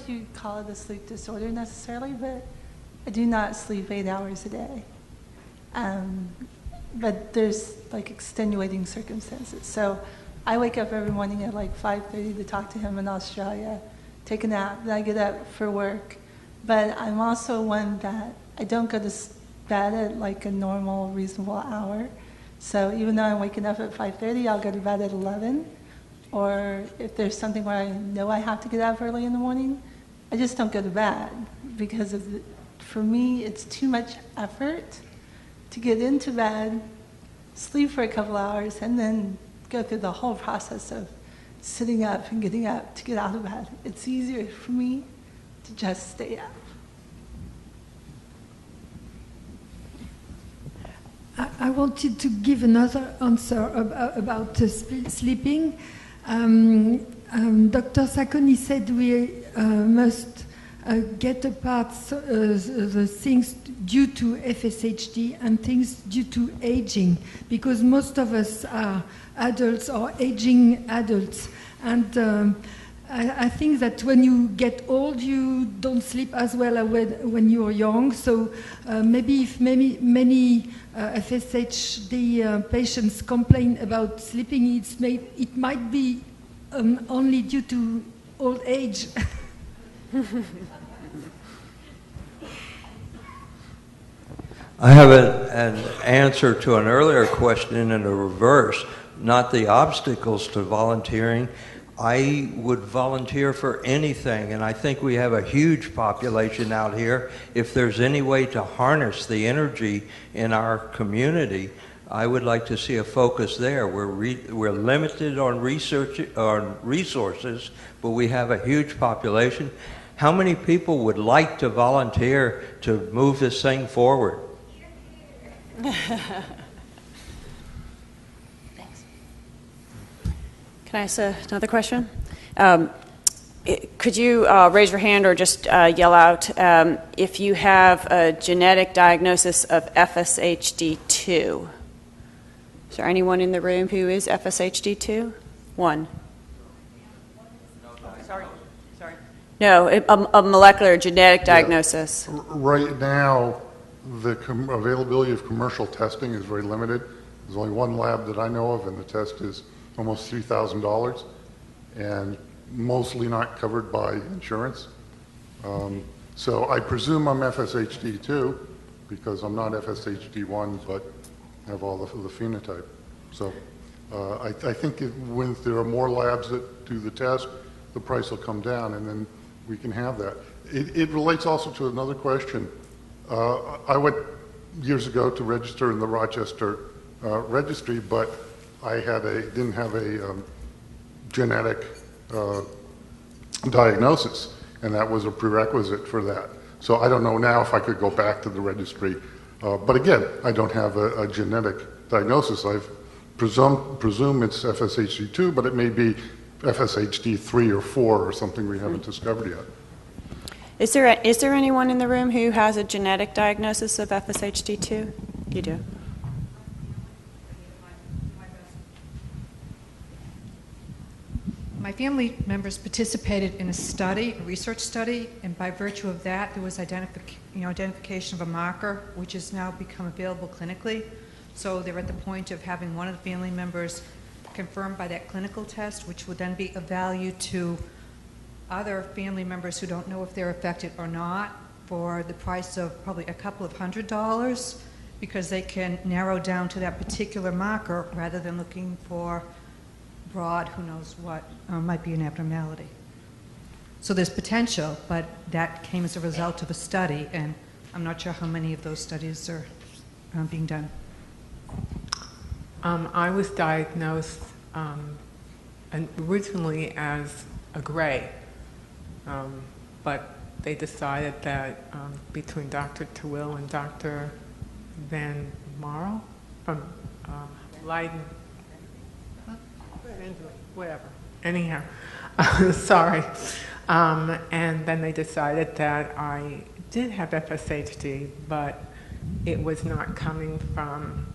if you call it a sleep disorder necessarily, but I do not sleep 8 hours a day. But there's like extenuating circumstances. So I wake up every morning at like 5:30 to talk to him in Australia, take a nap, then I get up for work. But I'm also one that I don't go to bed at like a normal, reasonable hour. So even though I'm waking up at 5:30, I'll go to bed at 11. Or if there's something where I know I have to get up early in the morning, I just don't go to bed because for me, it's too much effort to get into bed, sleep for a couple hours, and then go through the whole process of sitting up and getting up to get out of bed. It's easier for me to just stay up. I wanted to give another answer about sleeping. Dr. Sacconi said we must get apart the things due to FSHD and things due to aging, because most of us are adults or aging adults. And I think that when you get old, you don't sleep as well when you're young. So maybe if many FSHD patients complain about sleeping, it might be only due to old age. I have an answer to an earlier question in the reverse, not the obstacles to volunteering. I would volunteer for anything, and I think we have a huge population out here. If there's any way to harness the energy in our community, I would like to see a focus there. We're limited on resources, but we have a huge population. How many people would like to volunteer to move this thing forward? Thanks. Can I ask another question? Could you raise your hand or just yell out if you have a genetic diagnosis of FSHD2? Is there anyone in the room who is FSHD2? One. Sorry. No, a molecular genetic diagnosis. Right now, the availability of commercial testing is very limited. There's only one lab that I know of, and the test is almost $3,000, and mostly not covered by insurance. So I presume I'm FSHD2 because I'm not FSHD1, but have all the phenotype. So I think when there are more labs that do the test, the price will come down, and then we can have that. It relates also to another question. I went years ago to register in the Rochester registry, but I didn't have a genetic diagnosis, and that was a prerequisite for that. So I don't know now if I could go back to the registry. But again, I don't have a genetic diagnosis. I presume it's FSHD2, but it may be FSHD3 or 4 or something we haven't discovered yet. Is there anyone in the room who has a genetic diagnosis of FSHD2? You do. My family members participated in a study, a research study, and by virtue of that, there was identification of a marker, which has now become available clinically. So they're at the point of having one of the family members confirmed by that clinical test, which would then be of value to other family members who don't know if they're affected or not, for the price of probably a couple of $100s, because they can narrow down to that particular marker rather than looking for broad, who knows what, might be an abnormality. So there's potential, but that came as a result of a study, and I'm not sure how many of those studies are being done. I was diagnosed originally as a gray, but they decided that between Dr. Tawil and Dr. Van Marl from Leiden, whatever, anyhow, sorry. And then they decided that I did have FSHD, but it was not coming from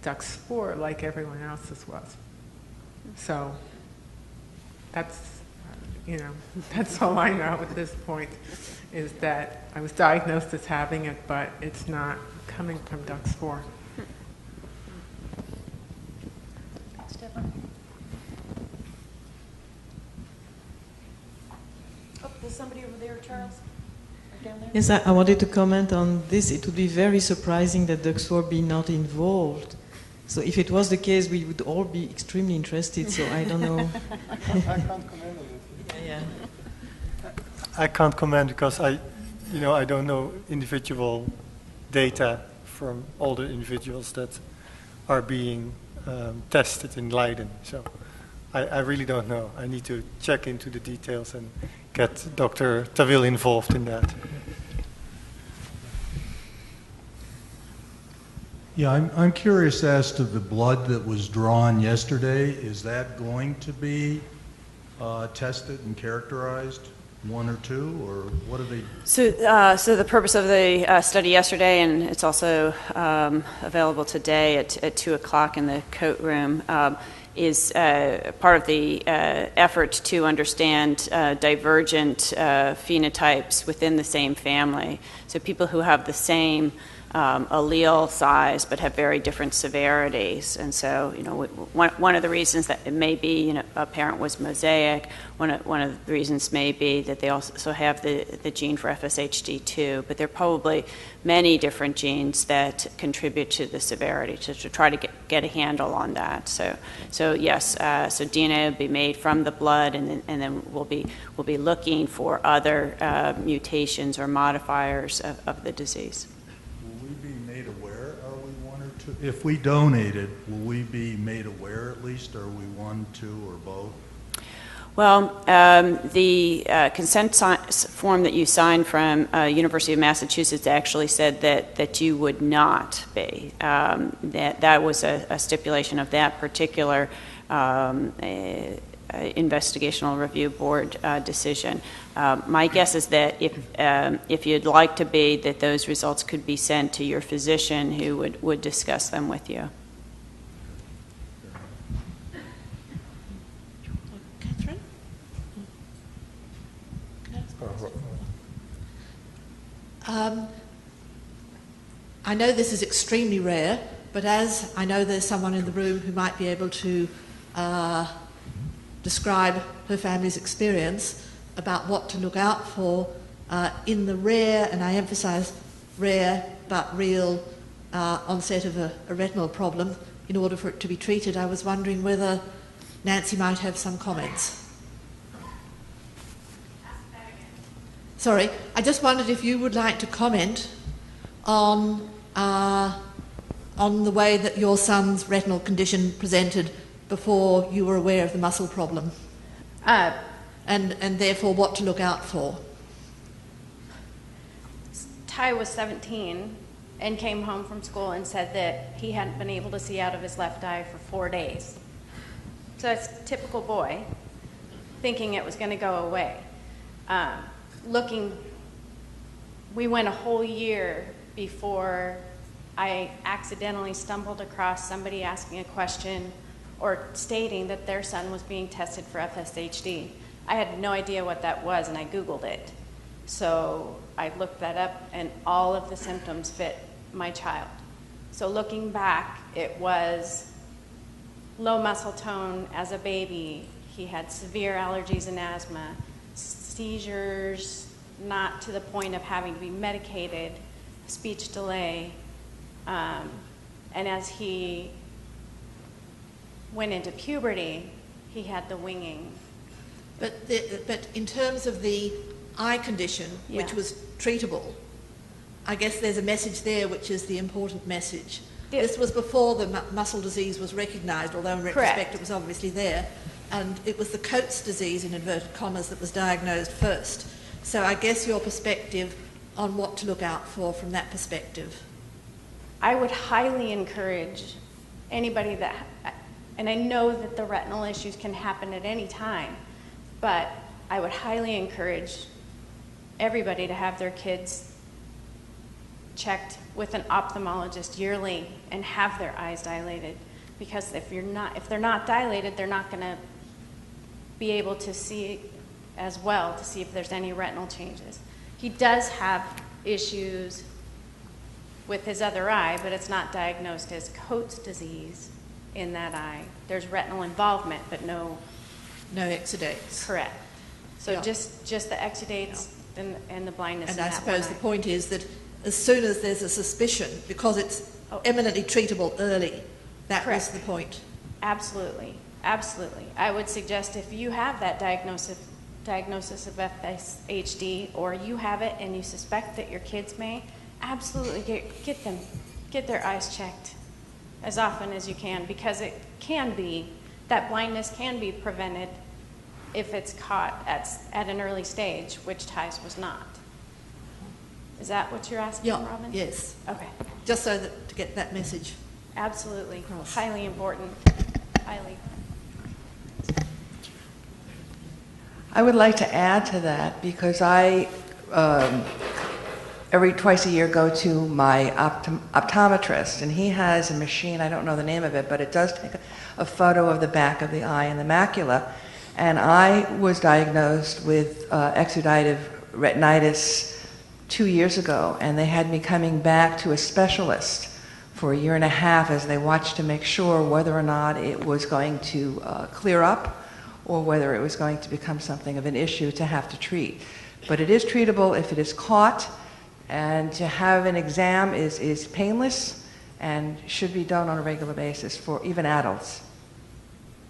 DUX4 like everyone else's was. So that's you know, that's all I know at this point, is that I was diagnosed as having it, but it's not coming from DUX4. Oh, there's somebody over there, Charles. Down there. Yes, I wanted to comment on this. It would be very surprising that DUX4 be not involved. So if it was the case, we would all be extremely interested, so I don't know. I can't comment on it. Yeah. I can't comment because I don't know individual data from all the individuals that are being tested in Leiden. So I really don't know. I need to check into the details and get Dr. Tawil involved in that. Yeah, I'm curious as to the blood that was drawn yesterday. Is that going to be tested and characterized, 1 or 2, or what are they? So the purpose of the study yesterday, and it's also available today at 2 o'clock in the coat room, is part of the effort to understand divergent phenotypes within the same family. So people who have the same allele size but have very different severities. And so, one of the reasons that it may be, a parent was mosaic. One of the reasons may be that they also have the gene for FSHD2, but there are probably many different genes that contribute to the severity, to try to get a handle on that. So yes, so DNA will be made from the blood, and then we'll be looking for other mutations or modifiers of the disease. If we donated, will we be made aware at least? Are we 1, 2, or both? Well, the consent form that you signed from University of Massachusetts actually said that you would not be. That was a stipulation of that particular investigational review board decision. My guess is that if you'd like to be, that those results could be sent to your physician who would discuss them with you. Catherine? I know this is extremely rare, but as I know there's someone in the room who might be able to describe her family's experience about what to look out for in the rare, and I emphasize rare but real, onset of a retinal problem in order for it to be treated. I was wondering whether Nancy might have some comments. Sorry, I just wondered if you would like to comment on the way that your son's retinal condition presented before you were aware of the muscle problem, and therefore what to look out for. Ty was 17 and came home from school and said that he hadn't been able to see out of his left eye for 4 days. So it's a typical boy, thinking it was going to go away. We went a whole year before I accidentally stumbled across somebody asking a question or stating that their son was being tested for FSHD. I had no idea what that was, and I Googled it. So I looked that up, and all of the symptoms fit my child. So looking back, it was low muscle tone as a baby. He had severe allergies and asthma, seizures, not to the point of having to be medicated, speech delay, and as he went into puberty, he had the winging. But in terms of the eye condition, which was treatable, I guess there's a message there which is the important message. This was before the muscle disease was recognised, although in retrospect it was obviously there, and it was the Coates disease, in inverted commas, that was diagnosed first. So I guess your perspective on what to look out for from that perspective. I would highly encourage anybody that, and I know that the retinal issues can happen at any time, but I would highly encourage everybody to have their kids checked with an ophthalmologist yearly and have their eyes dilated, because if they're not dilated, they're not going to be able to see as well to see if there's any retinal changes. He does have issues with his other eye, but it's not diagnosed as Coates disease in that eye. There's retinal involvement, but no exudates. Correct. So Yeah. just the exudates and the blindness. And in I that suppose one the eye. point is that as soon as there's a suspicion, because it's eminently treatable early, that was Correct. the point. Absolutely, absolutely. I would suggest if you have that diagnosis of FSHD, or you have it and you suspect that your kids may, absolutely get their eyes checked as often as you can, because it can be, that blindness can be prevented if it's caught at an early stage, which Ty's was not. Is that what you're asking, Yeah, Robin? yes. Okay. Just so that to get that message. Absolutely. Across. Highly important. Highly. I would like to add to that because I, twice a year, go to my optometrist, and he has a machine, I don't know the name of it, but it does take a photo of the back of the eye and the macula. And I was diagnosed with exudative retinitis 2 years ago, and they had me coming back to a specialist for a year and a half as they watched to make sure whether or not it was going to clear up or whether it was going to become something of an issue to have to treat. But it is treatable if it is caught, and to have an exam is painless and should be done on a regular basis for even adults.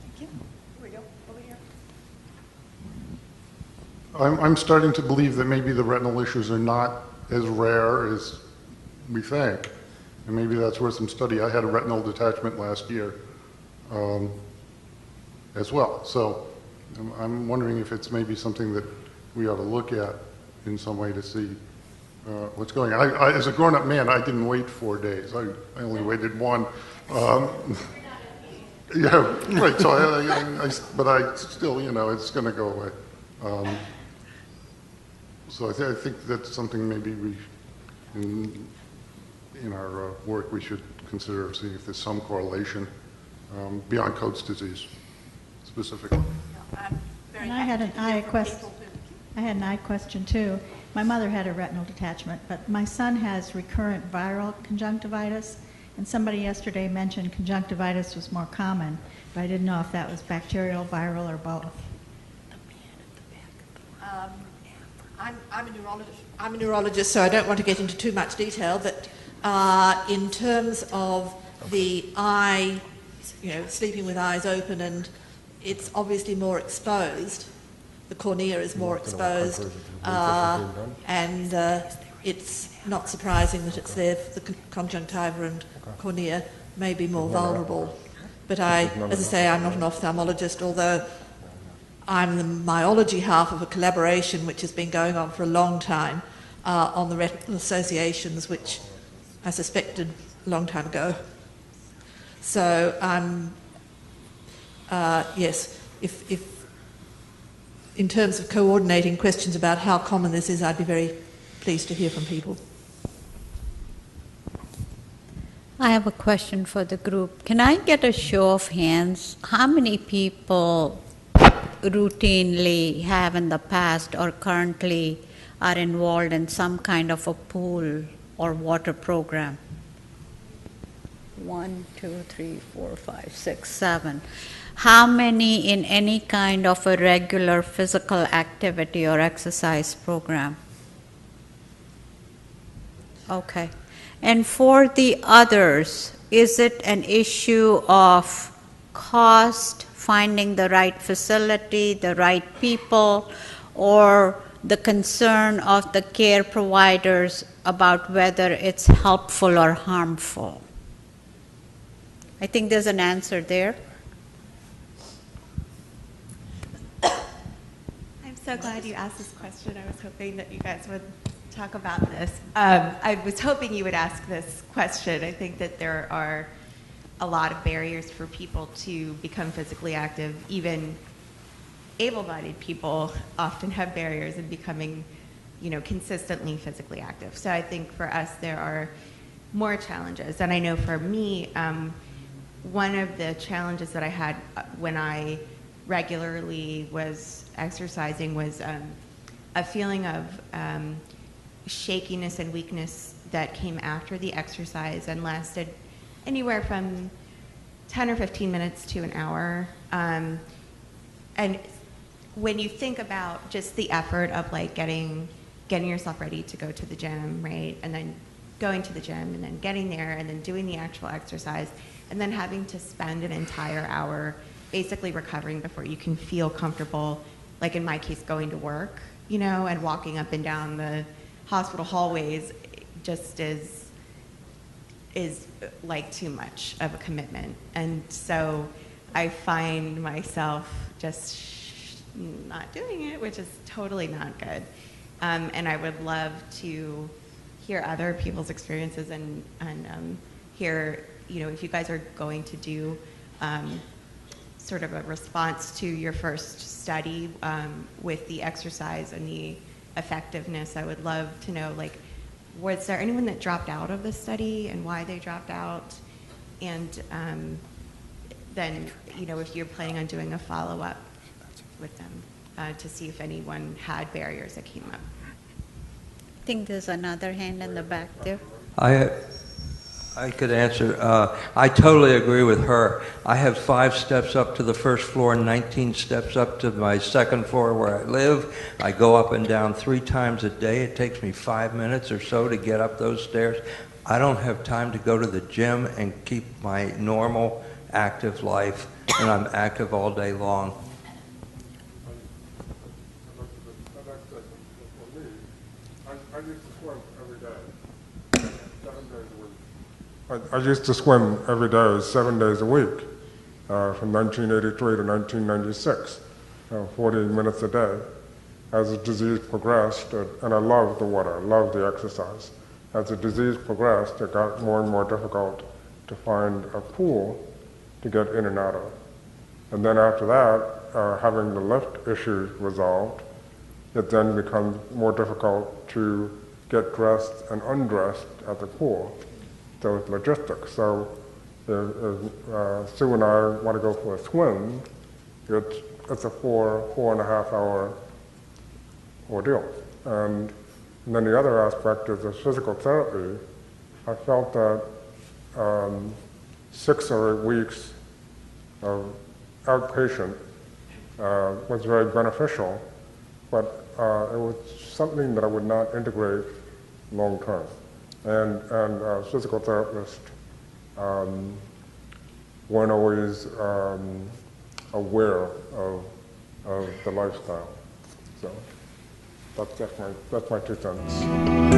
Thank you. Here we go. Over here. I'm starting to believe that maybe the retinal issues are not as rare as we think. And maybe that's worth some study. I had a retinal detachment last year as well. So I'm wondering if it's maybe something that we ought to look at in some way to see what's going on. I, as a grown-up man, I didn't wait 4 days. I only waited one. Yeah, right. So but I still, it's going to go away. So I think that's something maybe we, in our work, we should consider, see if there's some correlation beyond Coates disease specifically. And I had an eye question too. My mother had a retinal detachment, but my son has recurrent viral conjunctivitis, and somebody yesterday mentioned conjunctivitis was more common, but I didn't know if that was bacterial, viral, or both. I'm a neurologist, so I don't want to get into too much detail, but in terms of the eye, sleeping with eyes open, and it's obviously more exposed. The cornea is more exposed, and it's not surprising that it's there. The conjunctiva and cornea may be more vulnerable. But as I say, I'm not an ophthalmologist, although I'm the myology half of a collaboration which has been going on for a long time on the retinal associations, which I suspected a long time ago. So yes, if in terms of coordinating questions about how common this is, I'd be very pleased to hear from people. I have a question for the group. Can I get a show of hands? How many people routinely have in the past or currently are involved in some kind of a pool or water program? 1, 2, 3, 4, 5, 6, 7. How many in any kind of a regular physical activity or exercise program? Okay. And for the others, is it an issue of cost, finding the right facility, the right people, or the concern of the care providers about whether it's helpful or harmful? I think there's an answer there. I'm so glad you asked this question. I was hoping that you guys would talk about this. I was hoping you would ask this question. I think that there are a lot of barriers for people to become physically active. Even able-bodied people often have barriers in becoming, consistently physically active. So I think for us there are more challenges. And I know for me, one of the challenges that I had when I regularly was exercising was a feeling of shakiness and weakness that came after the exercise and lasted anywhere from 10 or 15 minutes to an hour. And when you think about just the effort of like getting yourself ready to go to the gym, right? And then going to the gym and then getting there and then doing the actual exercise and then having to spend an entire hour basically recovering before you can feel comfortable, like in my case, going to work, you know, and walking up and down the hospital hallways just is like too much of a commitment. And so I find myself just not doing it, which is totally not good. And I would love to hear other people's experiences and hear, you know, if you guys are going to do sort of a response to your first study with the exercise and the effectiveness, I would love to know, like, was there anyone that dropped out of the study and why they dropped out? And then, you know, if you're planning on doing a follow-up with them to see if anyone had barriers that came up. I think there's another hand in the back there. I could answer. I totally agree with her. I have 5 steps up to the first floor and 19 steps up to my second floor where I live. I go up and down 3 times a day. It takes me 5 minutes or so to get up those stairs. I don't have time to go to the gym and keep my normal active life, and I'm active all day long. I used to swim every day, 7 days a week, from 1983 to 1996, 40 minutes a day. As the disease progressed, and I loved the water, I loved the exercise. As the disease progressed, it got more and more difficult to find a pool to get in and out of. And then after that, having the lift issue resolved, it then becomes more difficult to get dressed and undressed at the pool. So it's logistics. So if Sue and I want to go for a swim, it's a 4.5 hour ordeal. And then the other aspect is the physical therapy. I felt that 6 or 8 weeks of outpatient was very beneficial, but it was something that I would not integrate long term. And physical therapists weren't always aware of the lifestyle. So that's my 2 cents.